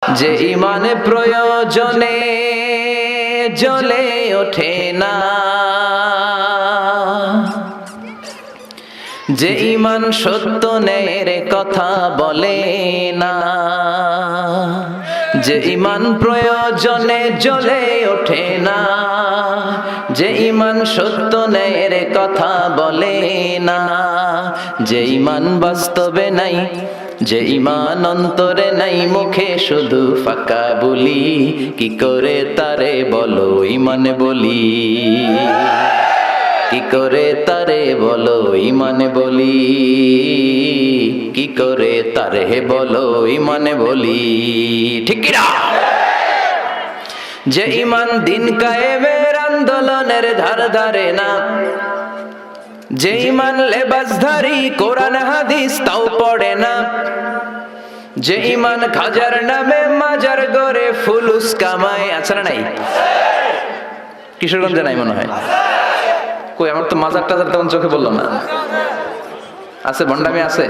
যে ইমান প্রয়োজনে জ্বলে ওঠে না, যে ইমান সত্য ন্যায়ের কথা বলে না, যে ইমান প্রয়োজনে জ্বলে ওঠে না, যে ইমান সত্য ন্যায়ের কথা বলে না, যে ইমান বাস্তবে নাই, যে ইমান অন্তরে নাই, মুখে শুধু ফাঁকা বলি, কি করে তারে বলো ইমান বলি, কি করে তারে বলো ইমান বলি, কি করে তারে বলো ইমান বলি, ঠিক কি না? যে ইমান দিন কায়েমের আন্দোলনের ধার ধারে না, যে ইমান লেবাসধারী কোরআন হাদিস তাও পড়ে না, যে ইমান খাজার নামে মাজার গড়ে ফুলুস কামায়, আছে না নাই? কিশোরগঞ্জে নাই মনে হয়। কই, আমার তো মাজার টাজার তেমন চোখে বললো না। আছে, ভণ্ডামি আছে,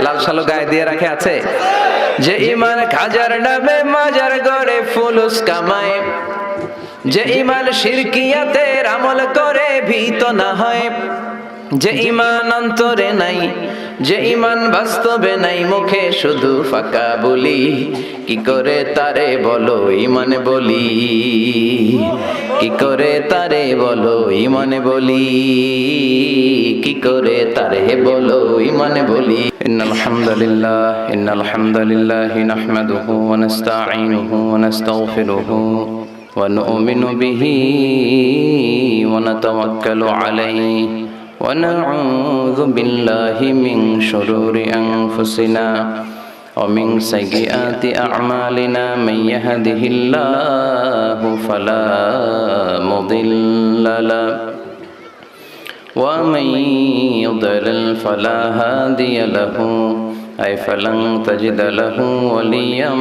লাল সালো গায়ে দিয়ে রাখে, আছে। যে ইমান খাজার নামে মাজার গড়ে ফুলুস কামায়, যে ইমান শিরকিয়াতের আমল করে ভীত না হয়, যে ইমান অন্তরে নাই, যে ইমান বাস্তবে নাই, মুখে শুধু ফাঁকা বলি, কি করে তারে বলো ইমান বলি, কি করে তারে বলো ইমান বলি, কি করে তারে বলো ইমান বলি। ইন্নাল হামদুলিল্লাহ নাহমাদুহু ওয়া নাস্তাঈনুহু ওয়া নাস্তাগফিরুহু ওয়া নু'মিনু বিহি ওয়া নাতাওয়াক্কালু আলাইহি ونعوذ بالله من شرور أنفسنا ومن سيئات أعمالنا من يهده الله فلا مضل له ومن يضلل فلا هادي له أي فلن تجد له وليا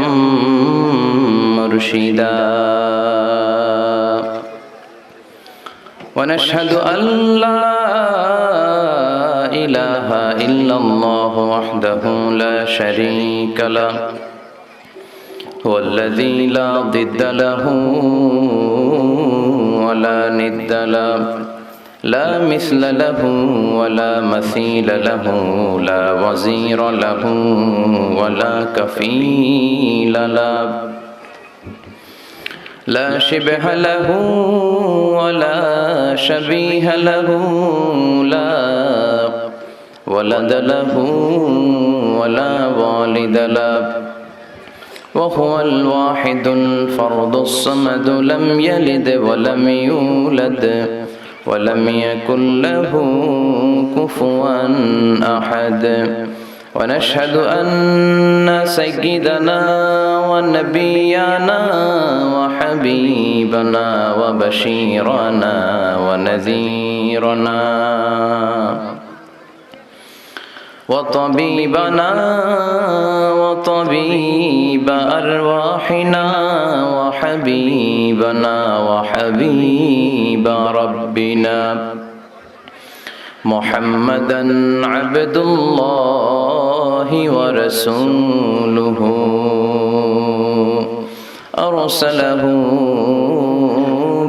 مرشدا ونشهد أن لا إله إلا الله وحده لا شريك له هو الذي لا ضد له ولا ند له لا مثل له ولا مثيل له لا وزير له ولا كفيل له لا شبه له ولا شبيه له لا ولد له ولا والد له وهو الواحد الفرد الصمد لم يلد ولم يولد ولم يكن له كفوا أحد ونشهد أن سيدنا ونبينا وحبيبنا وبشيرنا ونذيرنا وطبيبنا وطبيب أرواحنا وحبيبنا وحبيب ربنا محمدا عبد الله ورسوله أرسله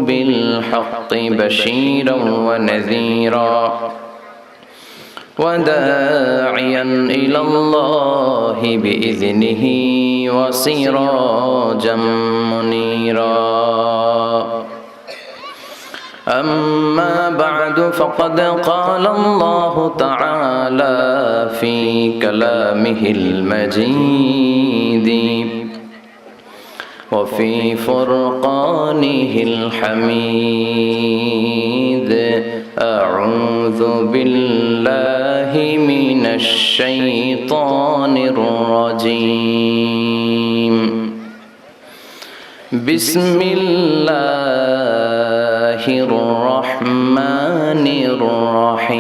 بالحق بشيرا ونذيرا وداعيا إلى الله بإذنه وسراجا منيرا أما بعد فقد قال الله تعالى في كلامه المجيد وفي فرقانه الحميد أعوذ بالله من الشيطان الرجيم بسم الله الرحمن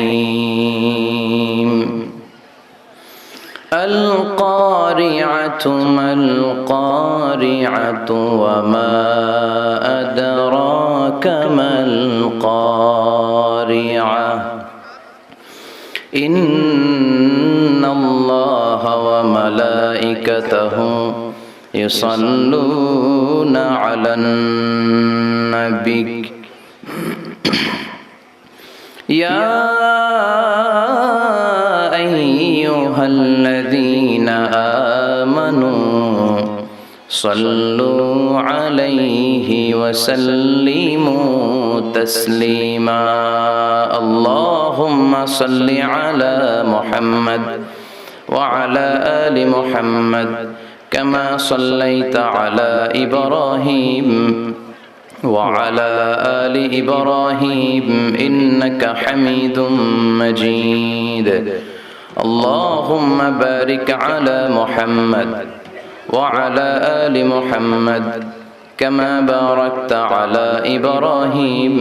الرحيم القارعة ما القارعة وما أدراك ما القارعة إن الله وملائكته ইউসাল্লুনা আলান নবী ইয়া আইয়ুহাল্লাযীনা আমানু সাল্লু আলাইহি ওয়া সাল্লিমু তাসলিমা আল্লাহুম্মা সাল্লি আলা মুহাম্মাদ ওয়া আলা আলি মুহাম্মাদ কামা সাল্লাইতা আলা ইব্রাহিম ওয়া আলা আলি ইব্রাহিম ইন্নাকা হামিদুম মাজিদ আল্লাহুম্মা বারিক আলা মুহাম্মাদ وعلى آل محمد كما باركت على إبراهيم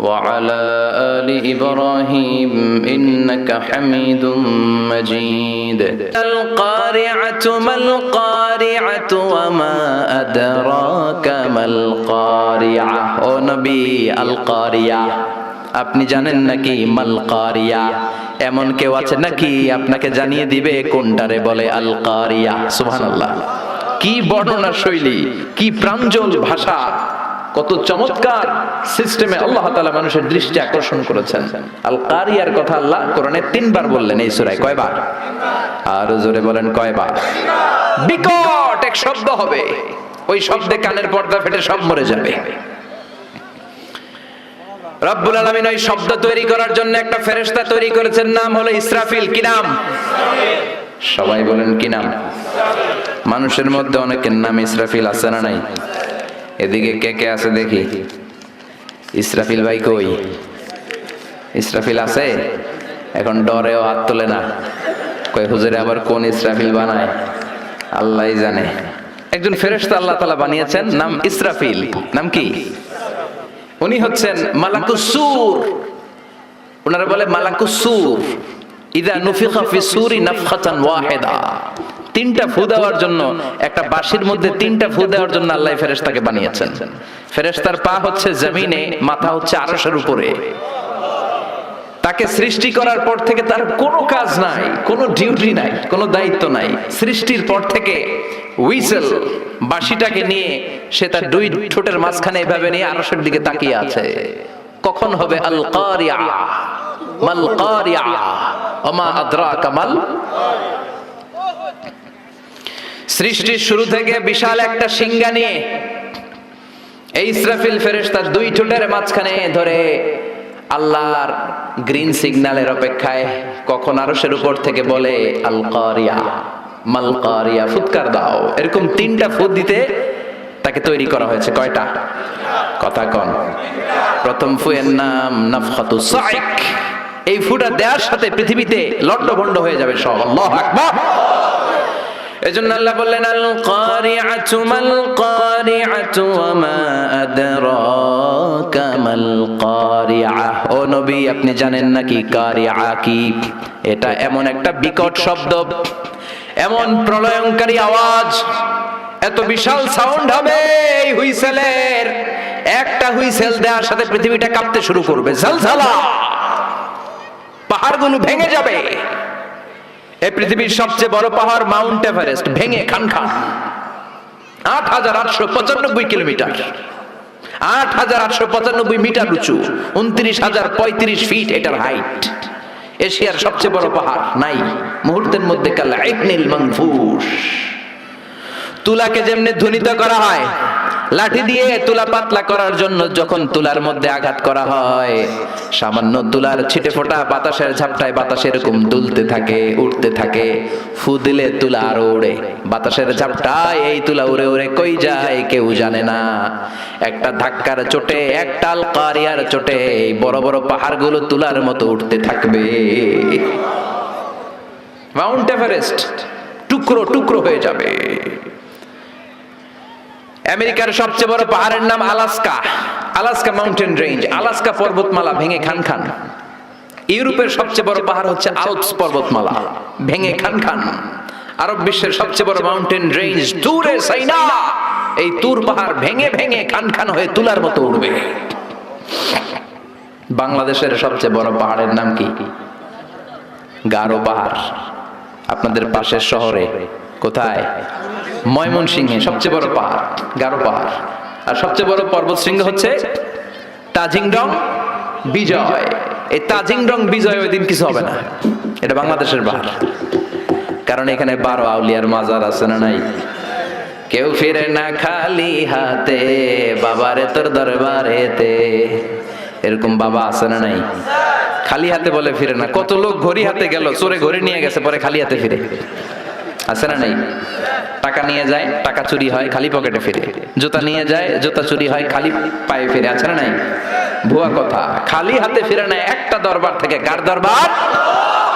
وعلى آل إبراهيم إنك حميد مجيد القارعة ما القارعة وما أدراك ما القارعة أو نبي القارعة আপনি জানেন নাকি মাল কারিয়া? এমন কেউ আছে নাকি আপনাকে জানিয়ে দিবে কোনটারে বলে আল কারিয়া? সুবহানাল্লাহ। কি বর্ণনা শৈলী, কি প্রাঞ্জল ভাষা, কত চমৎকার সিস্টেমে আল্লাহ তাআলা মানুষের দৃষ্টি আকর্ষণ করেছেন। আল কারিয়ার কথা আল্লাহ কোরআনে 3 বার বললেন এই সূরায়। কয়বার? আর জোরে বলেন কয়বার? বিকট এক শব্দ হবে, ওই শব্দে কানের পর্দা ফেটে সব মরে যাবে। রব্বুল আলামিন ওই শব্দ তৈরি করার জন্য একটা ফেরেশতা তৈরি করেছেন, নাম হলো ইসরাফিল। কি নাম? সবাই বলেন কি নাম? মানুষের মধ্যে অনেকের নাম ইসরাফিল আছে না নাই? এদিকে কে কে আছে দেখি? ইসরাফিল ভাই কই? ইসরাফিল আছে? এখন ডরেও হাত তোলে না, কই হুজুরে আবার কোন ইসরাফিল বানায় আল্লাহই জানে। একজন ফেরেশতা আল্লাহ তাআলা বানিয়েছেন, নাম ইসরাফিল। নাম কি? উনি হচ্ছেন মালাকুস সূর। ওনারা বলে মালাকুস সূর। ইযা নুফিখা ফিস সূরি নাফখাতান ওয়াহিদা। 3টা ফু দেওয়ার জন্য, একটা বাঁশির মধ্যে 3টা ফু দেওয়ার জন্য আল্লাহ ফেরেশতাকে বানিয়েছেন। ফেরেশতার পা হচ্ছে জমিনে, মাথা হচ্ছে আরশের উপরে। তাকে সৃষ্টি করার পর থেকে তার কোনো কাজ নাই, কোনো ডিউটি নাই, কোনো দায়িত্ব নাই। সৃষ্টির পর থেকে হুইসেল, বাঁশিটাকে নিয়ে সে তার 2 ঠোঁটের মাঝখানে এভাবে নিয়ে আরশের দিকে তাকিয়ে আছে। কখন হবে আল কারিয়া? মাল কারিয়া ওমা আদরাকা মাল। সৃষ্টির শুরু থেকে বিশাল একটা সিংহা নিয়ে এই ইসরাফিল ফেরেশতা 2 ঠোঁটের মাঝখানে ধরে আল্লাহর গ্রিন সিগন্যালের অপেক্ষায় কখন আরশের উপর থেকে বলে আল কারিয়া মাল কারিয়া, ফুৎকার দাও। এরকম 3টা ফুৎ দিতে তাকে তৈরি করা হয়েছে। কয়টা? কথা কন। প্রথম ফুয়ের নাম নাফখাতুস সাইক। এই ফুটা দেওয়ার সাথে পৃথিবীতে লন্ডভন্ড হয়ে যাবে সব। আল্লাহু আকবার। এজন্য আল্লাহ বললেন আল কারিআতু মাল কারিআতু ওয়া মা আদরাকা মাল কারিআ। ও নবী, আপনি জানেন নাকি কারিআ কি? এটা এমন একটা বিকট শব্দ, এমন প্রলয়ঙ্কারী আওয়াজ, এত বিশাল সাউন্ড হবে এই হুইসেলের। একটা হুইসেল দেওয়ার সাথে পৃথিবীটা কাঁপতে শুরু করবে, ঝলঝলা, পাহাড়গুলো ভেঙে যাবে। এই পৃথিবীর সবচেয়ে বড় পাহাড় মাউন্ট এভারেস্ট ভেঙে খানখান। ৮৮৯৫ কিলোমিটার, ৮৮৯৫ মিটার উঁচু, ২৯,০৩৫ ফিট এটার হাইট। এশিয়ার সবচেয়ে বড় পাহাড় নাই মুহূর্তের মধ্যে কাল আইকনিল মানফুস। তুলাকে যেমনি ধ্বনিত করা হয়, লাঠি দিয়ে তুলা পাতলা করার জন্য যখন তুলার মধ্যে আঘাত করা হয়, সামান্য তুলার ছিটে ফোটা বাতাসের ঝাপটায় বাতাস এরকম দুলতে থাকে, উঠতে থাকে। ফু দিলে তুলা আরো ওড়ে, বাতাসের ঝাপটায় এই তুলা উড়ে উড়ে কই যায় কেউ জানে না। একটা ধাক্কার চোটে, একটা আল কারিয়ার চোটে এই বড় বড় পাহাড়গুলো তুলার মতো উঠতে থাকবে। মাউন্ট এভারেস্ট টুকরো টুকরো হয়ে যাবে। আমেরিকার সবচেয়ে বড় পাহাড়ের নাম Alaska, Alaska mountain range, Alaska পর্বতমালা ভেঙে খান খান। ইউরোপের সবচেয়ে বড় পাহাড় হচ্ছে আল্পস পর্বতমালা, ভেঙে খান খান। আরব বিশ্বের সবচেয়ে বড় মাউন্টেন রেঞ্জ তুরে সাইনা, এই তুর পাহাড় ভেঙে ভেঙে খান খান হয়ে তুলার মতো উঠবে। বাংলাদেশের সবচেয়ে বড় পাহাড়ের নাম কি? গারো পাহাড়। আপনাদের পাশের শহরে কোথায়? ময়মনসিংহে সবচেয়ে বড় পাহাড় গারো পাহাড়, আর সবচেয়ে বড় পর্বত শৃঙ্গ হচ্ছে তাজিংডং বিজয়। এই তাজিংডং বিজয় ওই দিন কিছু হবে না, এটা বাংলাদেশের পাহাড়, কারণ এখানে 12 আউলিয়ার মাজার আছে না নাই? কেউ ফিরে না খালি হাতে, বাবারে তোর দরবারেতে, এরকম বাবা আছে না নাই? খালি হাতে বলে ফিরে না। কত লোক ঘড়ি হাতে গেল, চোরে ঘড়ি নিয়ে গেছে, পরে খালি হাতে ফিরে, আছে না নাই? টাকা নিয়ে যায়, টাকা চুরি হয়, খালি পকেটে ফিরে। জুতা নিয়ে যায়, জুতা চুরি হয়, খালি পায়ে ফিরে, আছে না নাই? ভুয়া কথা, খালি হাতে ফিরে না একটা দরবার থেকে। কার দরবার?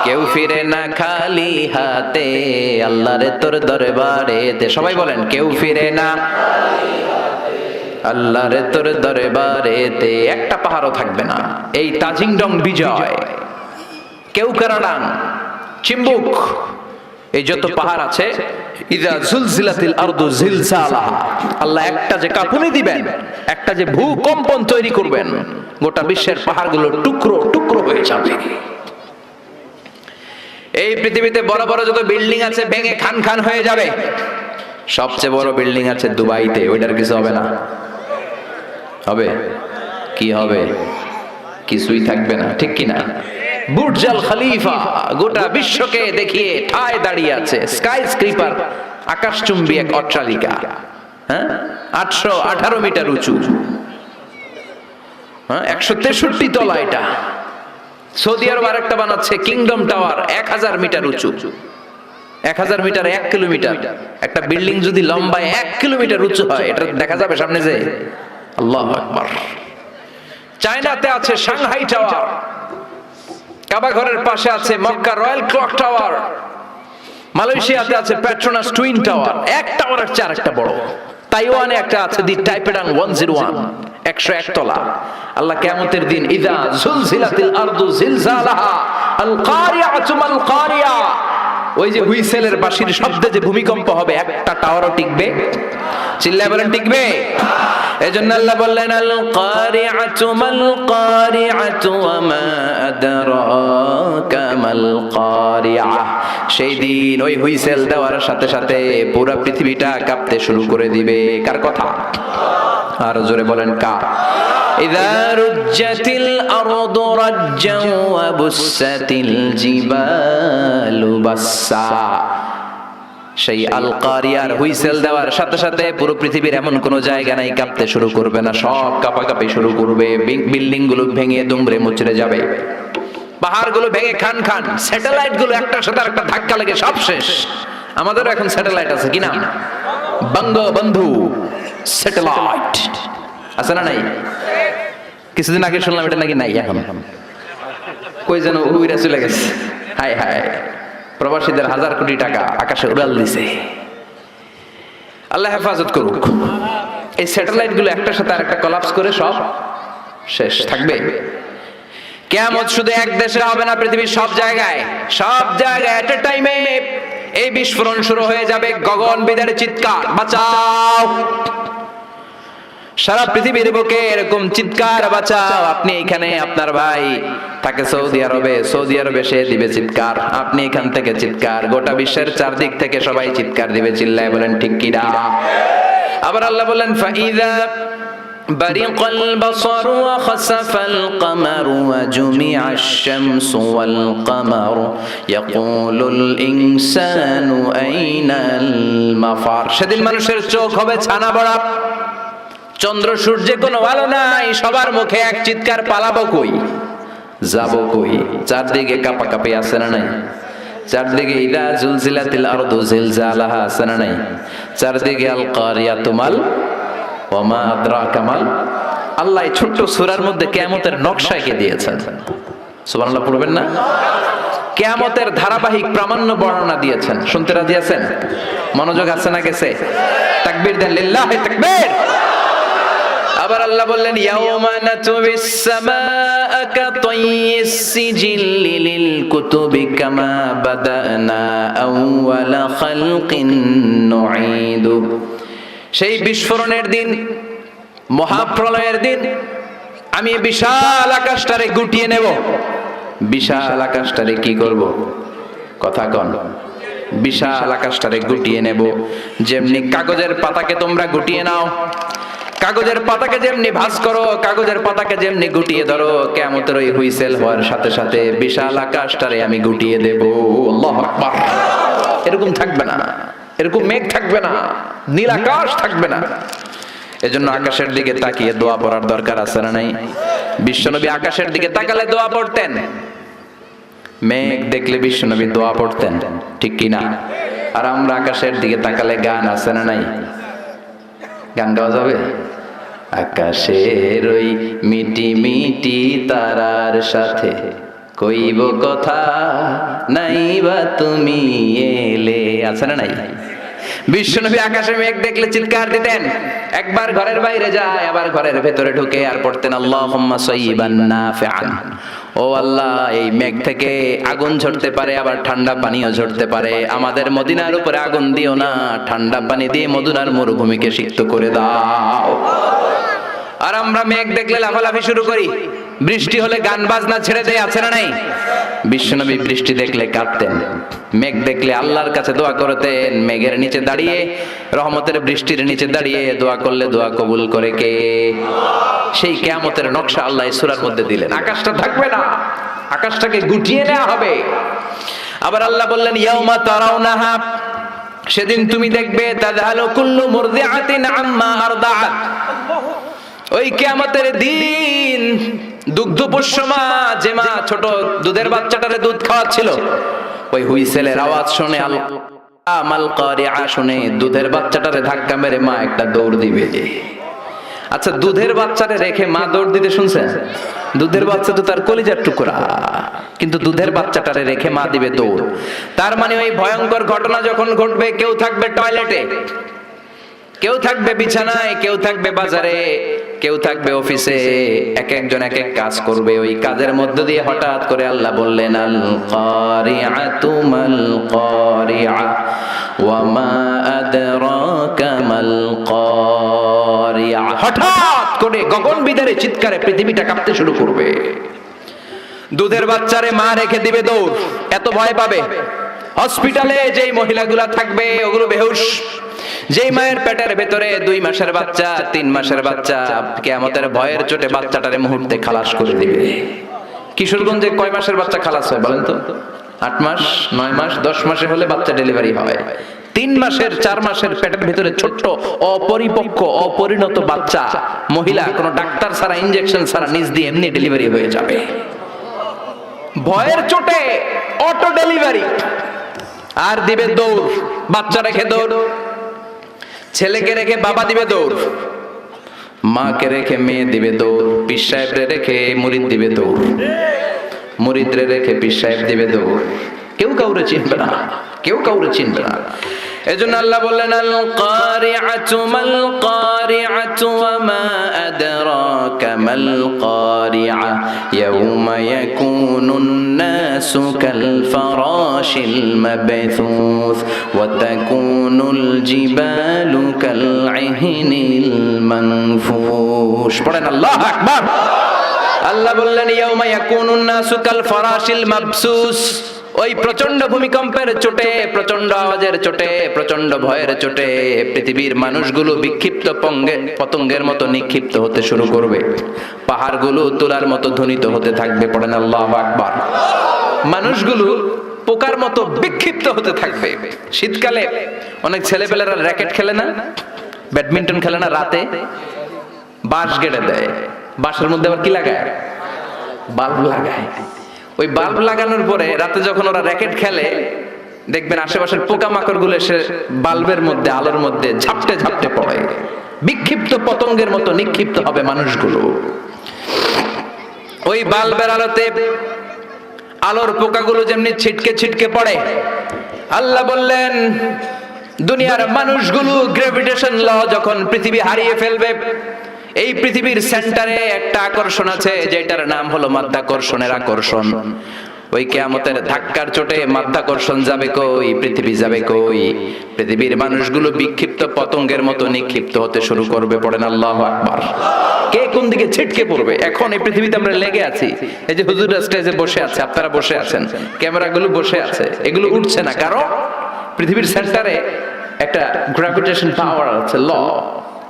কেউ ফিরে না খালি হাতে, আল্লাহরে তোর দরবারেতে। সবাই বলেন, কেউ ফিরে না আল্লাহরে তোর দরবারেতে। একটা পাহাড়ও থাকবে না। এই তাজিংডং বিজয়, কেউকারাডাং, চিম্বুক, এই যত পাহাড় আছে, ইযা জুলজিলাতিল আরদু জিলজালাহা, আল্লাহ একটা যে কাঁপুনি দিবেন, একটা যে ভূকম্পন তৈরি করবেন, গোটা বিশ্বের পাহাড়গুলো টুকরো টুকরো হয়ে যাবে। এই পৃথিবীতে বড় বড় যত বিল্ডিং আছে ভেঙে খান খান হয়ে যাবে। সবচেয়ে বড় বিল্ডিং আছে দুবাইতে, ওইটার কিছু হবে না? হবে? কি হবে? কিছুই থাকবে না, ঠিক কিনা? বুর্জ আল খলিফা গোটা বিশ্বকে দেখিয়ে ঠায় দাঁড়িয়ে আছে। স্কাই স্ক্রিপার, আকাশচুম্বী এক অট্টালিকা, হ্যাঁ, 818 মিটার উঁচু, 163 তলা। এটা সৌদি আরব আরেকটা বানাচ্ছে, কিংডম টাওয়ার, 1000 মিটার উঁচু। 1000 মিটার 1 কিলোমিটার। একটা বিল্ডিং যদি লম্বায় 1 কিলোমিটার উঁচু হয়, এটা দেখা যাবে সামনে যে? আল্লাহু আকবার। চায়নাতে আছে সাংহাই টাওয়ার, কাবা ঘরের পাশে আছে মক্কা রয়্যাল ক্লক টাওয়ার, মালয়েশিয়াতে আছে পেট্রোনাস টুইন টাওয়ার, এক টাওয়ারের চেয়ে আরেকটা বড়। তাইওয়ানে একটা আছে দি টাইপেডাং 101, 101 তলা। আল্লাহ কিয়ামতের দিন ইযা জুলজিলাতিল আরদু জিলজালাহা আল কারিআতু মাল কারিয়া, ওই যে হুইসেলের বাঁশির শব্দে যে ভূমিকম্প হবে, একটা টাওয়ারও টিকবে? চিল্লায় বলেন, টিকবে? এজন্য আল্লাহ বললেন, আল কারিআতু মাল কারিআতু ওয়া মা আদরাকা মাল কারিআ। সেই দিন ওই হুইসেল দেওয়ার সাথে সাথে পুরো পৃথিবীটা কাঁপতে শুরু করে দিবে। কার কথা? আর জোরে বলেন, কার? ইযা রুজ্জাতিল আরদু রাজ্জা ওয়া বুসাতিল জিবালু বাসসা। সেই আল কারিয়ার হুইসেল দেওয়ার সাথে সাথে পুরো পৃথিবীর এমন কোনো জায়গা নাই কাঁপতে শুরু করবে না, সব কাঁপাকাঁপি শুরু করবে। বিল্ডিং গুলো ভেঙে দুমড়ে মুচড়ে যাবে, পাহাড়গুলো ভেঙে খান খান, স্যাটেলাইট গুলো একটার সাথে আরেকটা ধাক্কা লেগে সব শেষ। আমাদেরও এখন স্যাটেলাইট আছে, কি নাম? বঙ্গবন্ধু স্যাটেলাইট, আছে না নাই? কিছুদিন আগে শুনলাম এটা নাকি নাই এখন, কই যেন উইরা চলে গেছে। হায় হায়, প্রবাসীদের 1000 কোটি টাকা আকাশে উড়াল দিছে। আল্লাহ হেফাজত করুক। এই স্যাটেলাইট গুলো একটার সাথে আরেকটা কোলাপস করে সব শেষ থাকবে। কিয়ামত শুধু এক দেশে হবে না, পৃথিবীর সব জায়গায় এট এ টাইমে এই বিস্ফোরণ শুরু হয়ে যাবে। গগনবিদারী চিৎকার, বাঁচাও! সারা পৃথিবীর বুকে এরকম চিৎকার, বাঁচাও! আপনি এখানে, আপনার ভাই থাকে সৌদি আরবে, সে দিবে চিৎকার। আপনি এখান থেকে চিৎকার, গোটা বিশ্বের চারদিক থেকে সবাই চিৎকার দিবে। চিল্লায় বলেন, ঠিক কিনা? আবার আল্লাহ বলেন, ফাইযা বারিকাল বাসারু ওয়া খাসাফাল কামারু ওয়া জুমিআশ শামসু ওয়াল কামারু ইয়াকুলুল ইনসানু আইনাল মাফার। সেদিন মানুষের চোখ হবে ছানা বড়া, চন্দ্র সূর্যে কোনো আলো নাই, সবার মুখে এক চিৎকার, পালাবো কই, যাবো কই? চারদিকে কাঁপাকাঁপি, আছে না নাই? চারদিকে ইযা জুলজিলাতিল আরদু জিলজালাহা, আছে না নাই? চারদিকে আল কারিয়াতু মাল ওয়া মা আদরাকা মাল। আল্লাহ এই ছোট্ট সূরার মধ্যে কিয়ামতের নকশা এঁকে দিয়েছেন। সুবহানাল্লাহ পড়বেন না? কিয়ামতের ধারাবাহিক প্রামাণ্য বর্ণনা দিয়েছেন। শুনতে রাজি আছেন? মনোযোগ আছে না গেছে? তাকবীর দেন, লিল্লাহি তাকবীর। আবার আল্লাহ বললেন, ইয়াউমা নাতুবিস সামাআ কাতাইয়িস সিজিল্লি লিল কুতুবি কামা বাদানা আউওয়ালা খালকিন নুঈদু। সেই বিস্ফোরণের দিন, মহাপ্রলয়ের দিন, আমি বিশাল আকাশটারে গুটিয়ে নেব। বিশাল আকাশটারে কি করব? কথা কন। বিশাল আকাশটারে গুটিয়ে নেব। যেমনি কাগজের পাতাকে তোমরা গুটিয়ে নাও, কাগজের পাতাকে যেমনি ভাঁজ করো, কাগজের পাতাকে যেমনি গুটিয়ে ধরো, কিয়ামতের ওই হুইসেল হওয়ার সাথে সাথে বিশাল আকাশটারে আমি গুটিয়ে দেব। আল্লাহু আকবার। এরকম থাকবে না, এরকম মেঘ থাকবে না, নীল আকাশ থাকবে না। এজন্য আকাশের দিকে তাকিয়ে দোয়া পড়ার দরকার আছে না নাই? বিশ্বনবী আকাশের দিকে তাকালে দোয়া পড়তেন, মেঘ দেখলে বিশ্বনবী দোয়া পড়তেন, ঠিক কি না? আর আমরা আকাশের দিকে তাকালে গান আছে না নাই? গান গাওয়া যাবে? আকাশের ওই মিটি মিটি তারার সাথে কইব কথা, নাইবা তুমি এলে, আছে না নাই? বিশ্বনবী আকাশে মেঘ দেখলে চিৎকার দিতেন, একবার ঘরের বাইরে যায় আবার ঘরের ভেতরে ঢুকে আর পড়তেন আল্লাহুম্মা সাইয়্যিবান নাফিআন। ও আল্লাহ, এই মেঘ থেকে আগুন ঝরতে পারে, আবার ঠান্ডা পানিও ঝরতে পারে, আমাদের মদিনার উপরে আগুন দিও না, ঠান্ডা পানি দিয়ে মদিনার মরুভূমিকে সিক্ত করে দাও। আর আমরা মেঘ দেখলে লাফালাফি শুরু করি, বৃষ্টি হলে গান বাজনা ছেড়ে দেয়, আছে না নাই? বিশ্বনবী বৃষ্টি দেখলে কাঁদতেন, মেঘ দেখলে আল্লাহর কাছে দোয়া করতেন। মেঘের নিচে দাঁড়িয়ে, রহমতের বৃষ্টির নিচে দাঁড়িয়ে দোয়া করলে দোয়া কবুল করে কে? সেই কিয়ামতের নকশা আল্লাহ এই সূরার মধ্যে দিলেন। আকাশটা থাকবে না, আকাশটাকে গুটিয়ে নেওয়া হবে। আবার আল্লাহ বললেন ইয়াউমা তারাউনাহা, সেদিন তুমি দেখবে তাযহালু কুল্লু মুরদিআতিন আম্মা আরদাআত। ওই কিয়ামতের দিন দুগ্ধপোষ্য মা, যে মা ছোট দুধের বাচ্চাটারে দুধ খাওয়াচ্ছিল, ওই হুইসেলের আওয়াজ শুনে আমাল কারিআ শুনে দুধের বাচ্চাটারে ধাক্কা মেরে মা একটা দৌড় দিবে। আচ্ছা, দুধের বাচ্চারে রেখে মা দৌড় দিতে শুনছেন? দুধের বাচ্চা তো তার কলিজার টুকরা, কিন্তু দুধের বাচ্চাটারে রেখে মা দিবে দৌড়। তার মানে ওই ভয়ঙ্কর ঘটনা যখন ঘটবে, কেউ থাকবে টয়লেটে, কেউ থাকবে বিছানায়, কেউ থাকবে বাজারে, কেউ থাকবে অফিসে, এক একজন এক এক কাজ করবে। ওই কাজের মধ্য দিয়ে হঠাৎ করে আল্লাহ বললেন আল কারিআতু মাল কারিআ ওয়া মা আদরাকা মাল কারিআ। হঠাৎ করে গগন বিদারে চিৎকারে পৃথিবীটা কাঁপতে শুরু করবে। দুধের বাচ্চারে মা রেখে দিবে দৌড়, এত ভয় পাবে। হসপিটালে যেই মহিলাগুলা থাকবে ওগুলো বেহুশ। যেই মায়ের পেটের ভেতরে 2 মাসের বাচ্চা, 3 মাসের বাচ্চা, কিয়ামতের ভয়ের চোটে বাচ্চাটারে মুহূর্তে খালাস করে দিবে। কিশোরগঞ্জে কয় মাসের বাচ্চা খালাস হয় বলেন তো? 8 মাস, 9 মাস, 10 মাসে হলে বাচ্চা ডেলিভারি হয়। 3 মাসের 4 মাসের পেটের ভেতরে ছোট্ট অপরিপক্ক অপরিণত বাচ্চা মহিলা কোনো ডাক্তার ছাড়া, ইনজেকশন ছাড়া নিজ দিয়ে এমনি ডেলিভারি হয়ে যাবে। ভয়ের চোটে অটো ডেলিভারি। আর দিবে দৌড়, বাচ্চা রেখে দৌড়, ছেলেকে রেখে বাবা দিবে দৌড়, মাকে রেখে মেয়ে দিবে দৌড়, পীর সাহেবরে রেখে মুরিদ দিবে দৌড়, মুরিদরে রেখে পীর সাহেব দিবে দৌড়। কেউ কাউরে চিনবে না, কেউ কাউরে চিনবে না। এজন্য আল্লাহ বললেন আল কারিআতু মাল কারিআতু ওয়া মা আদরাকা মাল কারিআ ইয়াউমা ইয়াকুনুন নাসু কাল ফারাশিল মাবথুস ওয়া তাকুনুল জিবালু কাল ইহনিল মানফুশ। পড়েন আল্লাহু আকবার। আল্লাহ বললেন ইয়াউমা ইয়াকুনুন নাসু কাল ফারাশিল মাবসুস। ওই প্রচন্ড ভূমিকম্পের চোটে, প্রচন্ড আওয়াজের চোটে, প্রচন্ড ভয়ের চোটে পৃথিবীর মানুষগুলো বিক্ষিপ্ত পতঙ্গের মতো নিক্ষিপ্ত হতে শুরু করবে। পাহাড়গুলো তুলার মতো ধ্বনিত হতে থাকবে। পড়েন আল্লাহু আকবার। মানুষগুলো পোকার মতো বিক্ষিপ্ত হতে থাকবে। শীতকালে অনেক ছেলেপেলেরা র্যাকেট খেলে না, ব্যাডমিন্টন খেলে না, রাতে বাঁশ গেড়ে দেয়। বাঁশের মধ্যে আবার কি লাগায়? বাল্ব লাগায়। ওই বাল্ব লাগানোর পরে রাতে যখন ওরা র্যাকেট খেলে, দেখবেন আশেপাশের পোকামাকড় গুলো এসে বাল্বের মধ্যে, আলোর মধ্যে ঝাপটে ঝাপটে পড়ে। বিক্ষিপ্ত পতঙ্গের মতো নিক্ষিপ্ত হবে মানুষগুলো। ওই বাল্বের আলোতে আলোর পোকাগুলো যেমনি ছিটকে ছিটকে পড়ে, আল্লাহ বললেন দুনিয়ার মানুষগুলো গ্র্যাভিটেশন ল যখন পৃথিবী হারিয়ে ফেলবে, এই পৃথিবীর সেন্টারে একটা আকর্ষণ আছে যেটার নাম হলো মাধ্যাকর্ষণের আকর্ষণ। ওই কিয়ামতের ধাক্কার চোটে মাধ্যাকর্ষণ যাবে কই, পৃথিবী যাবে কই। পৃথিবীর মানুষগুলো বিক্ষিপ্ত পতঙ্গের মতো নিক্ষিপ্ত হতে শুরু করবে। পড়েন আল্লাহু আকবার। কে কোন দিকে ছিটকে পড়বে। এখন এই পৃথিবীতে আমরা লেগে আছি। এই যে হুজুররা স্টেজে বসে আছে, আপনারা বসে আছেন, ক্যামেরাগুলো বসে আছে, এগুলো উঠছে না। কারণ পৃথিবীর সেন্টারে একটা গ্র্যাভিটেশন পাওয়ার আছে, ল,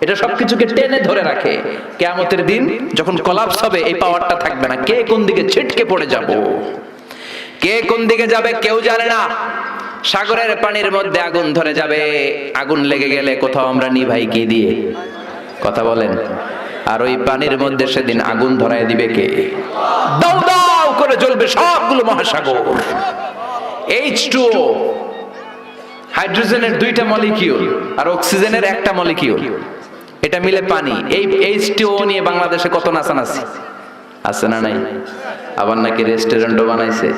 এটা সবকিছুকে টেনে ধরে রাখে। কিয়ামতের দিন যখন কোলাপস হবে এই পাওয়ারটা থাকবে না, কে কোন দিকে ছিটকে পড়ে যাব, কে কোন দিকে যাবে কেউ জানে না। সাগরের পানির মধ্যে আগুন ধরে যাবে, আগুন লেগে গেলে কোথাও আমরা নিভাই কি দিয়ে, কথা বলেন। আর ওই পানির মধ্যে সেদিন আগুন ধরায় দিবে কে? দাও দাও করে জ্বলবে সবগুলো মহাসাগর। H2O, হাইড্রোজেনের 2টা মলিকিউল আর অক্সিজেনের একটা মলিকিউল, এটা মিলে পানি। এই H2O নিয়ে বাংলাদেশে কত নাচানাচি আছে না নাই? আবার নাকি রেস্টুরেন্টও বানাইছে,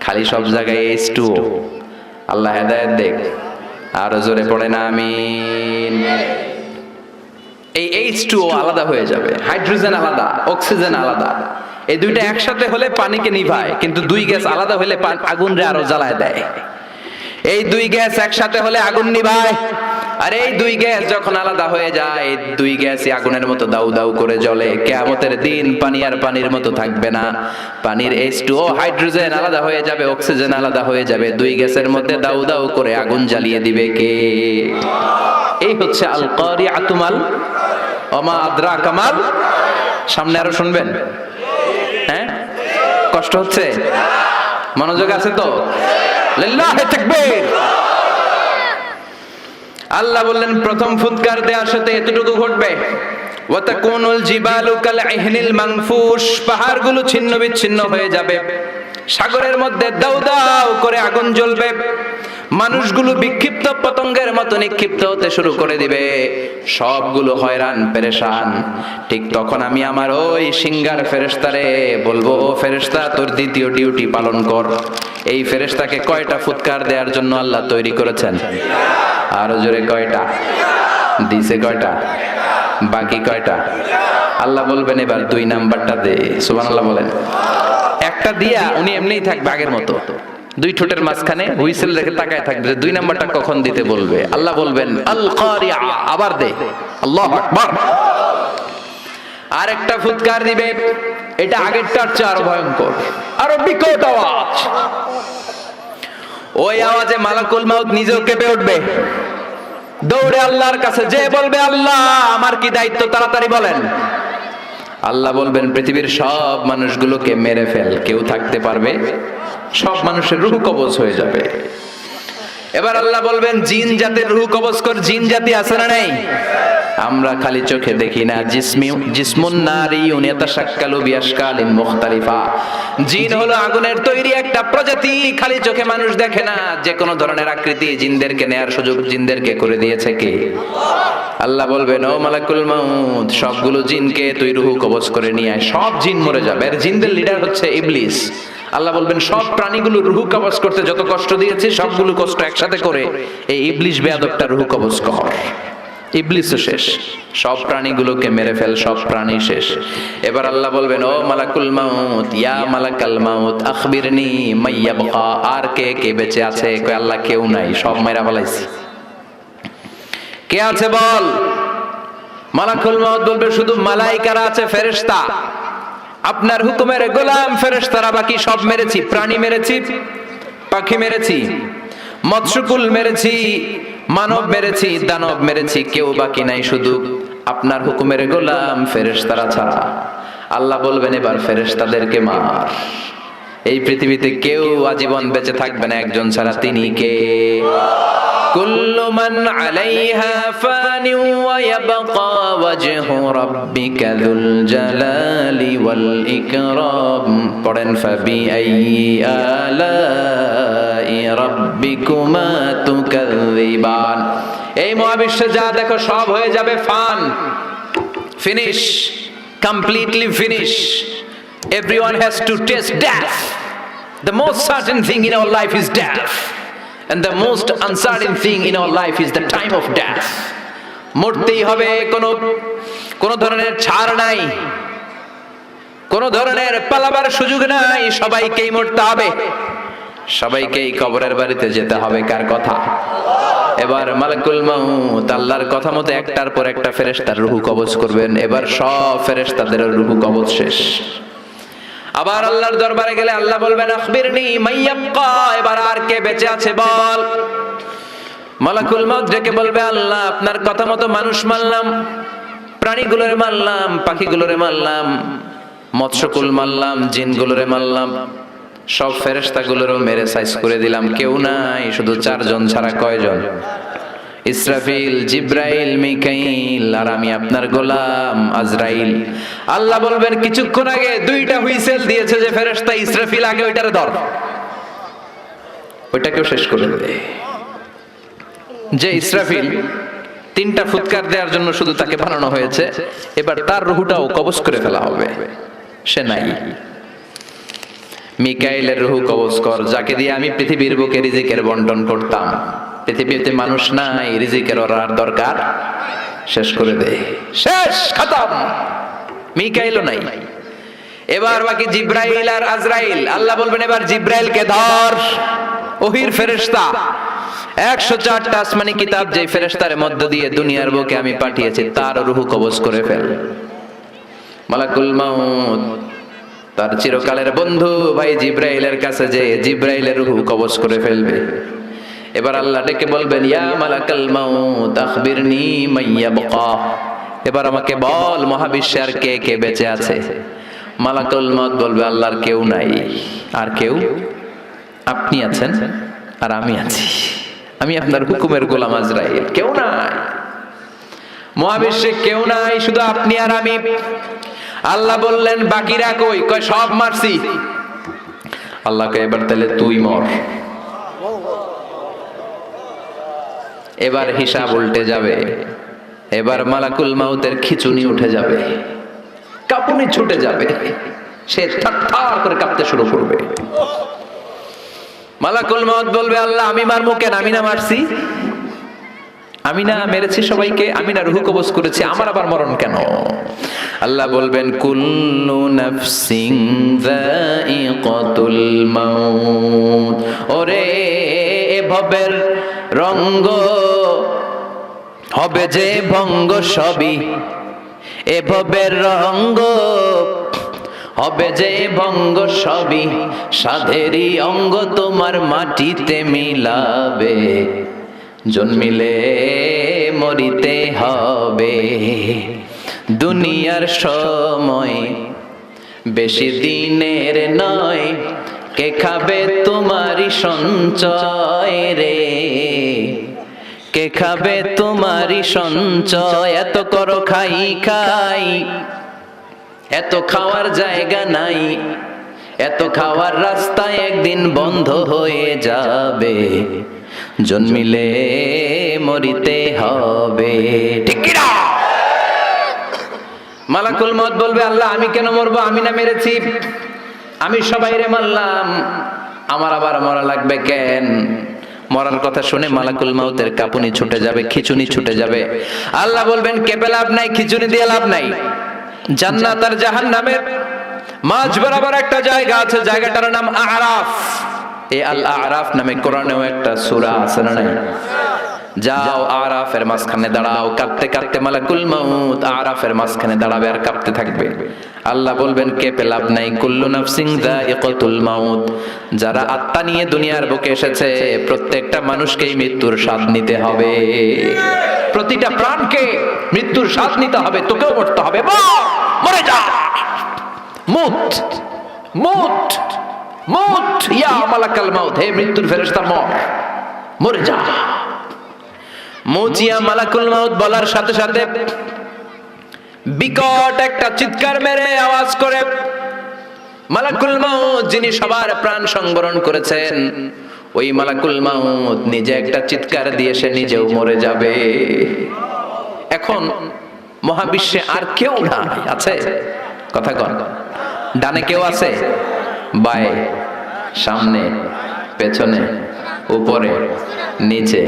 খালি সব জায়গায় H2O। আল্লাহ হেদায়েত দেখ, আরো জোরে পড়ে না আমিন। এই H2O আলাদা হয়ে যাবে, হাইড্রোজেন আলাদা, অক্সিজেন আলাদা। এই দুইটা একসাথে হলে পানিকে নিভায়, কিন্তু দুই গ্যাস আলাদা হলে আগুন রে আরো জ্বালায় দেয়। এই দুই গ্যাস একসাথে হলে আগুন নিভায়, আর এই দুই গ্যাস যখন আলাদা হয়ে যায়, এই দুই গ্যাসই আগুনের মতো দাউ দাউ করে জ্বলে। কিয়ামতের দিন পানি আর পানির মতো থাকবে না, পানির H2O হাইড্রোজেন আলাদা হয়ে যাবে, অক্সিজেন আলাদা হয়ে যাবে, দুই গ্যাসের মধ্যে দাউ দাউ করে আগুন জ্বালিয়ে দিবে কে? এই হচ্ছে আল কারিআতু মাল ওমা আদরাকা মাল। সামনে আরো শুনবেন, হ্যাঁ? কষ্ট হচ্ছে? মনোযোগ আছে তো? লিল্লাহি তাকবীর। আল্লাহ বললেন প্রথম ফুৎকার দেওয়ার সাথে এতটুকু ঘটবে, ওয়া তাকুনুল জিবালু কাল ইহনিল মানফুশ, পাহাড়গুলো ছিন্ন বিচ্ছিন্ন হয়ে যাবে, সাগরের মধ্যে দাউ দাউ করে আগুন জ্বলবে, মানুষগুলো বিক্ষিপ্ত পতঙ্গের মতো নিক্ষিপ্ত হতে শুরু করে দিবে, সবগুলো হয়রান পেরেশান। ঠিক তখন আমি আমার ওই সিঙ্গার ফেরেশতারে বলবো, ও ফেরেশতা তোর দ্বিতীয় ডিউটি পালন কর। এই ফেরেশতাকে কয়টা ফুৎকার দেওয়ার জন্য আল্লাহ তৈরি করেছেন? আরো জোরে কয়টা দিছে? কয়টা? বাকি কয়টা? আল্লাহ বলবেন এবার 2 নাম্বারটা দে। সুবহানাল্লাহ বলেন। একটা দিয়া উনি এমনিই থাকবে আগের মতো, 2 ঠোঁটের মাঝখানে হুইসেল রেখে তাকায় থাকবে, 2 নাম্বারটা কখন দিতে বলবে। আল্লাহ বলবেন আল কারিআ, আবার দে। আল্লাহু আকবার। আরেকটা ফুৎকার দিবে, এটা আগেরটার চেয়ে আরো ভয়ঙ্কর, আরো বিকট আওয়াজ। ওই আওয়াজে মালাকুল মাউত নিজেও কেঁপে উঠবে, দৌড়ে আল্লাহর কাছে যে বলবে আল্লাহ আমার কি দায়িত্ব, তাড়াতাড়ি বলেন। আল্লাহ বলবেন পৃথিবীর সব মানুষগুলোকে মেরে ফেল, কেউ থাকতে পারবে? সব মানুষের রূহ কবজ হয়ে যাবে। এবার আল্লাহ বলবেন জিন জাতির রূহ কবজ কর। জিন জাতি আছে না নাই? আমরা খালি চোখে দেখি না। জিসমুন নারিয়ুন ইয়াতাশাক্কালু বিআশকালিন মুখতালিফা, জিন হলো আগুনের তৈরি একটা প্রজাতি, খালি চোখে মানুষ দেখে না। যে কোনো ধরনের আকৃতি জিনদেরকে নেয়ার সুযোগ জিনদেরকে করে দিয়েছে কে? আল্লাহ বলবেন ও মালাকুল মাউত, সবগুলো জিনকে তুই রূহ কবজ করে নিয়ে আয়। সব জিন মরে যাবে। এর জিনদের লিডার হচ্ছে ইবলিস। আল্লাহ বলবেন সব প্রাণীগুলো রূহ কবজ করতে যত কষ্ট দিয়েছে সবগুলো কষ্ট একসাথে করে এই ইবলিস বেয়াদবটা রূহ কবজ কর। ইবলিসও শেষ, সব প্রাণীগুলোকে মেরে ফেল, সব প্রাণী শেষ। এবার আল্লাহ বলবেন ও মালাকুল মাউত, ইয়া মালাকাল মাউত আখবিরনি মাইয়াবকা, আর কে কে বেঁচে আছে? কই আল্লাহ কেউ নাই, সব মেরা ফেলাইছি। কে আছে বল? মালাকুল মাউত বলবে শুধু মালাইকারা আছে, ফেরেশতা। আপনার হুকুমের গোলাম ফেরেশতারা বাকি সব মেরেছি, প্রাণী মেরেছি, পাখি মেরেছি, মৎস্যকুল মেরেছি, মানব মেরেছি, দানব মেরেছি, কেউ বাকি নাই শুধু আপনার হুকুমের গোলাম ফেরেশতারা ছাড়া। আল্লাহ বলবেন এবার ফেরেশতাদেরকে মার। এই পৃথিবীতে কেউ আজীবন বেঁচে থাকবে না একজন ছাড়া, তিনি কে? কুল্লু মান আলাইহা ফানি ওয়া ইয়াবকা ওয়াজহু রাব্বিকা যুল জালালি ওয়াল ইকরাম। পড়েন ফাবিআইয়ি আলাই রাব্বিকুমা তুকাযযিবান। এই মহাবিশ্বে যা দেখো সব হয়ে যাবে fun, finish, completely finish. Everyone has to taste death. The most certain thing in our life is death, and the most uncertain thing in our life is the time of death. মরতেই হবে, কোনো ধরনের ছাড় নাই, কোনো ধরনের পালাবার সুযোগ নাই, সবাইকেই মরতে হবে, সবাইকেই কবরের বাড়িতে যেতে হবে। কার কথা? এবার মালাকুল মাউত আল্লাহর কথা মতো একটার পর একটা ফেরেশতার রূহ কবজ করবেন। এবার সব ফেরেশতাদের রূহ কবজ শেষ। আবার আল্লাহর দরবারে গেলে আল্লাহ বলবেন আখবিরনি মাইয়াবকা, এবার আর কে বেঁচে আছে বল। মালাকুল মউত ডেকে বলবে আল্লাহ আপনার কথা মতো মানুষ মারলাম, প্রাণীগুলোরে মারলাম, পাখিগুলোরে মারলাম, মৎস্যকুল মারলাম, জিনগুলোরে মারলাম, সব ফেরেশতাগুলোরও মেরে সাইজ করে দিলাম, কেউ নাই, শুধু 4 জন ছাড়া। কয়জন? ইসরাফিল, জিব্রাইল, মিকাইল আর আমি আপনার গোলাম আজরাইল। আল্লাহ বলবেন কিছুক্ষণ আগে 2টা হুইসেল দিয়েছে যে ফেরেশতা ইসরাফিল, আগে ওইটারে ধর, ওইটাকেও শেষ করে দে। যে ইসরাফিল 3টা ফুৎকার দেওয়ার জন্য শুধু তাকে বানানো হয়েছে, এবার তার রুহটাও কবজ করে ফেলা হবে, সে নাই। মিকাইলের রুহ কবজ কর, যাকে দিয়ে আমি পৃথিবীর বুকে রিজিকের বন্টন করতাম। পৃথিবীতে মানুষ নাই, রিজিকের আর দরকার, শেষ করে দে, শেষ, খতম। মিকাইলও নাই, এবার বাকি জিব্রাইল আর আজরাইল। আল্লাহ বলবেন এবার জিব্রাইলকে ধর, ওহির ফেরেশতা। 104টা আসমানি কিতাব যে ফেরেশতার মধ্য দিয়ে দুনিয়ার বুকে আমি পাঠিয়েছি, তার রূহ কবজ করে ফেল। মালাকুল মাউত তার চিরকালের বন্ধু ভাই জিব্রাইলের কাছে যে জিব্রাইলের রূহ কবজ করে ফেলবে। এবার আল্লাহ ডেকে বলবেন ইয়া মালাকাল মাউত আখবিরনি মাইয়াবকা, এবার আমাকে বল মহাবিশ্বে আর কে কে বেঁচে আছে। মালাকুল মাউত বলবে আল্লাহর কেউ নাই। আর কেউ? আপনি আছেন আর আমি আছি, আমি আপনার হুকুমের গোলাম আজরাইল, কেউ নাই, মহাবিশ্বে কেউ নাই, শুধু আপনি আর আমি। আল্লাহ বললেন বাকিরা কই? কয় সব মারছি। আল্লাহকে এবার তাহলে তুই মর। এবার হিসাব উল্টে যাবে, এবার মালাকুল মাউতের খিচুনি উঠে যাবে, কাঁপুনি ছুটে যাবে, সে থার করে কাঁপতে শুরু করবে। মালাকুল মাউত বলবে আল্লাহ আমি মারমু কেন? আমি না মারছি, আমি না মেরেছি সবাইকে, আমি না রূহ কবজ করেছি, আমার আবার মরণ কেন? আল্লাহ বলবেন কুল্লু নাফসিন যায়িকাতুল মাউত, ওরে এ ভবের রঙ্গ হবে যে ভঙ্গ সবই, এ ভবের রঙ্গ হবে যে ভঙ্গ সবই, সাধেরই অঙ্গ তোমার মাটিতে মিলাবে, জন্মিলে মরিতে হবে। দুনিয়ার সময় বেশি দিনের নয়, কে খাবে তোমারই সঞ্চয় রে, কে খাবে তোমারই সঞ্চয়। এত করো খাই খাই, এত খাওয়ার জায়গা নাই, এত খাওয়ার রাস্তা একদিন বন্ধ হয়ে যাবে, জন্মিলে মরিতে হবে। ঠিক কি না? মালাকুল মউত বলবে আল্লাহ আমি কেন মরবো? আমি না মেরেছি, আমি সবাইরে মারলাম, আমার আবার মরা লাগবে কেন? মরার কথা শুনে মালাকুল মাউতের কাঁপুনি ছুটে যাবে, খিচুনি ছুটে যাবে। আল্লাহ বলবেন কেঁপে লাভ নাই, খিচুনি দিয়ে লাভ নাই। জান্নাত আর জাহান্নামের মাঝ বরাবর একটা জায়গা আছে, জায়গাটার নাম আরাফ। এই আল আরাফ নামে কোরআনেও একটা সূরা আছে না নাই? যাও আরাফের মাঝখানে দাঁড়াও, কাঁপতে কাঁপতে মালাকুল মাউত আরাফের মাঝখানে দাঁড়াবে আর কাঁপতে থাকবে। আল্লাহ বলবেন কেঁপে লাভ নাই, কুল্লু নাফসিন যায়িকাতুল মাউত। যারা আত্মা নিয়ে দুনিয়ার বুকে এসেছে প্রত্যেকটা মানুষকেই মৃত্যুর স্বাদ নিতে হবে, প্রতিটা প্রাণকে মৃত্যুর স্বাদ নিতে হবে, তোকেও মরতে হবে। মরে যা, মুত মুত মুত, ইয়া মালাকাল মাউত, হে মৃত্যুর ফেরেশতা মর, মরে যা। মুচিয়া মালাকুল মাউত বলার সাথে সাথে বিকট একটা চিৎকার মেরে আওয়াজ করে মালাকুল মাউত যিনি সবার প্রাণ সংবরণ করেছেন, ওই মালাকুল মাউত নিজে একটা চিৎকার দিয়ে সে নিজেও মরে যাবে। এখন মহাবিশ্বে আর কেউ না আছে? কথা কন। ডানে কেউ আছে? বায়ে, সামনে, পেছনে, উপরে, নিচে,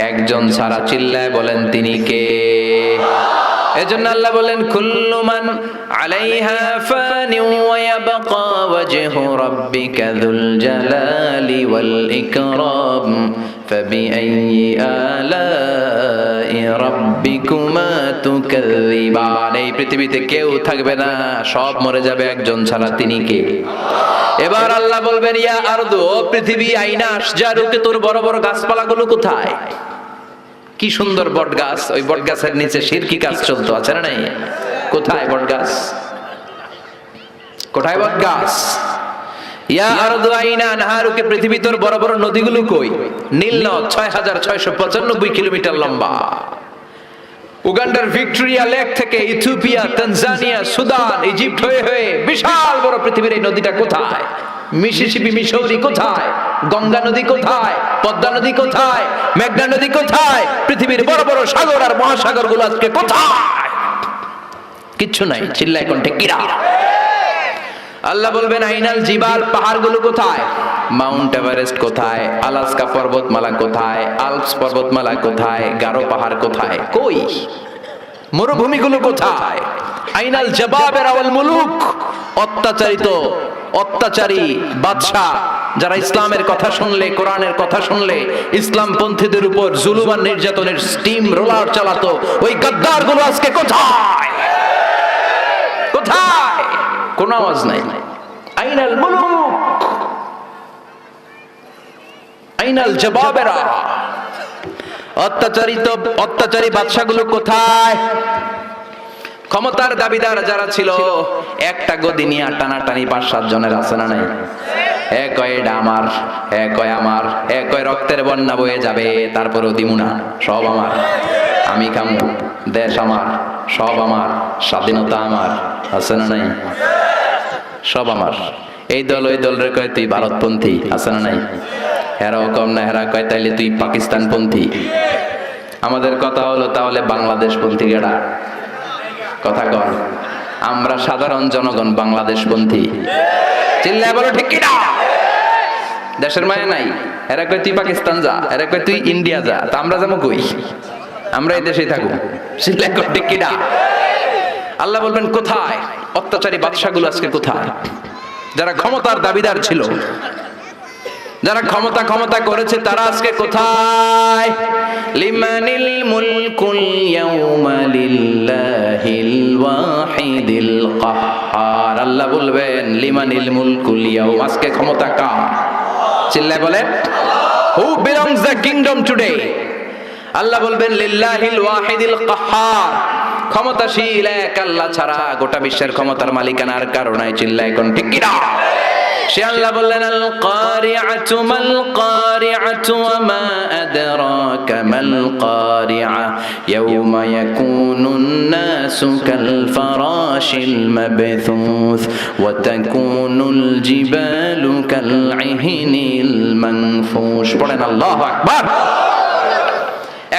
একজন ছাড়া চিল্লায় বলেন তিনি কে? এজন্য আল্লাহ বলেন কুল্লু মান আলাইহা ফানি ওয়া ইয়াবকা ওয়াজহু রাব্বিকা যুল জালালি ওয়াল ইকরাম ফাবিআইয়ি আলাই রাব্বিকুমা তুকাযযিবান। এই পৃথিবীতে কেউ থাকবে না, সব মরে যাবে, একজন ছাড়া, তিনি কে? এবার আল্লাহ বলবেন ইয়া আরদু, ও পৃথিবী, আইনা আশজারুকে, তোর বড় বড় গাছপালাগুলো কোথায়? কি সুন্দর বট গাছ, ওই বট গাছের নিচে শিরকি কাজ চলতো, আছে না নাই? কোথায় বট গাছ? কোথায় বট গাছ? ইয়া আরদু আইনা নাহারুকে, পৃথিবী তোর বড় বড় নদীগুলো কই? নীল নদ 6695 কিলোমিটার লম্বা। উগান্ডার ভিক্টোরিয়া লেক থেকে ইথিওপিয়া, তানজানিয়া, সুদান, ইজিপ্ট হয়ে হয়ে বিশাল বড় পৃথিবীর এই নদীটা কোথায়? মিসিসিপি, মিসৌরি কোথায়? গঙ্গা নদী কোথায়? পদ্মা নদী কোথায়? মেঘনা নদী কোথায়? পৃথিবীর বড় বড় সাগর আর মহাসাগর গুলো আজকে কোথায়? কিচ্ছু নাই। চিল্লায় কণ্ঠে কিরা? আল্লাহ বলবেন আইনাল জিবাল, পাহাড়গুলো কোথায়? মাউন্ট এভারেস্ট কোথায়? আলাস্কা পর্বতমালা কোথায়? আল্পস পর্বতমালা কোথায়? গারো পাহাড় কোথায়? কই? মরুভূমিগুলো কোথায়? আইনাল জাবাবের আওয়াল মুলুক, অত্যাচারী বাদশা যারা ইসলামের কথা শুনলে, কোরআনের কথা শুনলে ইসলাম পন্থীদের উপর জুলুম আর নির্যাতনের স্টিম রোলার চালাতো, ওই গাদ্দার গুলো আজকে কোথায়? কোথায়? কোন আওয়াজ নাই। আইনাল মুলুক, আইনাল জাবাবেরা, অত্যাচারী বাদশাগুলো কোথায়? ক্ষমতার দাবিদার যারা ছিল, একটা গদি নিয়ে টানাটানি 5-7 জনের আছে না নাই? এক কয় এটা আমার, এক কয় আমার, এক কয় রক্তের বন্যা বয়ে যাবে, তারপরেও দিমু না, সব আমার, আমি খামু, দেশ আমার, সব আমার, স্বাধীনতা আমার, আছে না নাই? সব আমার। এই দল ওই দলের কয় তুই ভারতপন্থী, আছে না নাই? হেরাও কম না, হেরা কয় তাইলে তুই পাকিস্তানপন্থী। আমাদের কথা হলো তাহলে বাংলাদেশপন্থী গেড়া, কথা কন। আমরা সাধারণ জনগণ বাংলাদেশপন্থী। চিল্লায় বলো ঠিক কিনা? দেশের মায়া নাই। এরা কয় তুই পাকিস্তান যা, এরা কয় তুই ইন্ডিয়া যা, তা আমরা যাবো কই? আমরা এই দেশেই থাকবো। চিল্লায় কয় ঠিক কিনা? আল্লাহ বলবেন কোথায়? অত্যাচারী বাদশাগুলো আজকে কোথায়? যারা ক্ষমতার দাবিদার ছিল, যারা ক্ষমতা করেছে, তারা আজকে কোথায়? লিমানিল মুলকুল ইয়াউমা লিল্লাহিল ওয়াহিদিল কাহ্হার। আল্লাহ বলবেন লিমানিল মুলকুল ইয়াউম, আজকে ক্ষমতা কার? চিল্লায় বলে who belongs the kingdom today? আল্লাহ বলবেন লিল্লাহিল ওয়াহিদিল কাহ্হার, ক্ষমতাশীল এক আল্লাহ ছাড়া গোটা বিশ্বের ক্ষমতার মালিকানা আর কারো নাই। চিল্লায় কোন ঠিক কিনা? সে আল্লাহ বললেন আল কারিআতু মাল কারিআতু ওয়া মা আদরাকা মাল কারিআ ইয়াউমা ইয়াকুনুন নাসু কাল ফারাশিল মাবথুস ওয়া তাকুনুল জিবালু কাল ইহনিল মানফুশ। পড়েন আল্লাহু আকবার।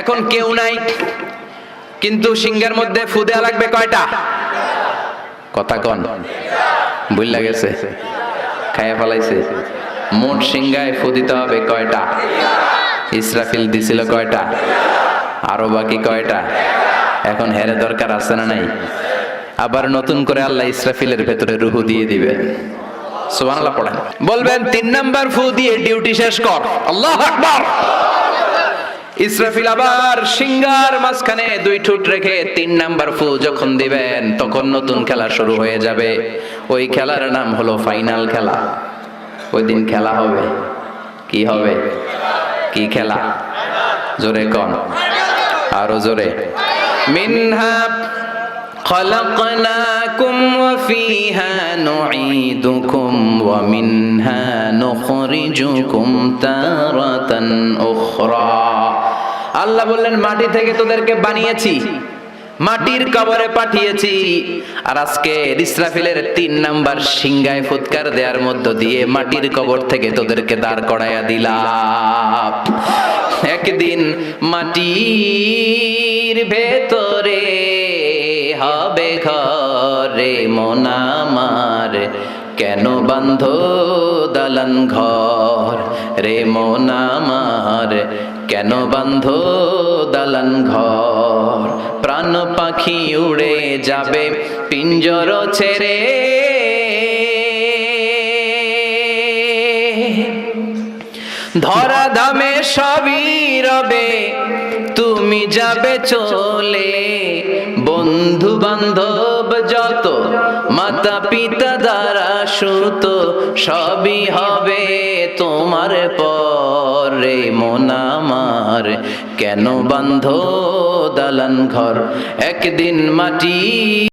এখন কেউ নাই, কিন্তু সিংহের মধ্যে ফু দেয়া লাগবে কয়টা? কথা কন, বুঝলা গেছে? খাইয়া ফেলাইছে। মোট সিংহায় ফু দিতে হবে কয়টা? ইসরাফিল দিছিল কয়টা? আরো বাকি কয়টা? এখন হেরে দরকার আছে না নাই? আবার নতুন করে আল্লাহ ইসরাফিলের ভেতরে রুহু দিয়ে দিবেন। সুবহানাল্লাহ পড়েন। বলবেন 3 নাম্বার ফু দিয়ে ডিউটি শেষ কর। আল্লাহু আকবার। ইসরাফিল আবার সিংহার মাঝখানে 2 ঠোঁট রেখে 3 নাম্বার ফু যখন দিবেন, তখন নতুন খেলা শুরু হয়ে যাবে। ওই খেলার নাম হলো ফাইনাল খেলা। ওই দিন খেলা হবে। কি হবে? কি খেলা? জোরে কন, আরো জোরে। মিনহা খালাকনাকুম ওয়া ফিহা নুঈদুকুম ওয়া মিনহা নুখরিজুকুম তারাতান উখরা। আল্লাহ বললেন মাটি থেকে তোদেরকে বানিয়েছি, মাটির কবরে পাঠিয়েছি, আর আজকে ইসরাফিলের 3 নাম্বার সিংহায় ফুৎকার দেওয়ার মধ্য দিয়ে মাটির কবর থেকে তোদেরকে দাঁড় করাইয়া দিলাম। একদিন মাটির ভেতরে হবে ঘরে মন আমার, কেন বান্ধ দালান ঘর রে মন আমার, কেন বান্ধ দালান ঘর। প্রাণ পাখি উড়ে যাবে পিঞ্জর ছেড়ে, ধরা ধামে সবই রবে তুমি যাবে চলে। বন্ধু বান্ধব যত মাতা পিতা দ্বারা সুত সবই হবে তোমার পরে মন আমার, কেন বান্ধ দালান ঘর, একদিন মাটি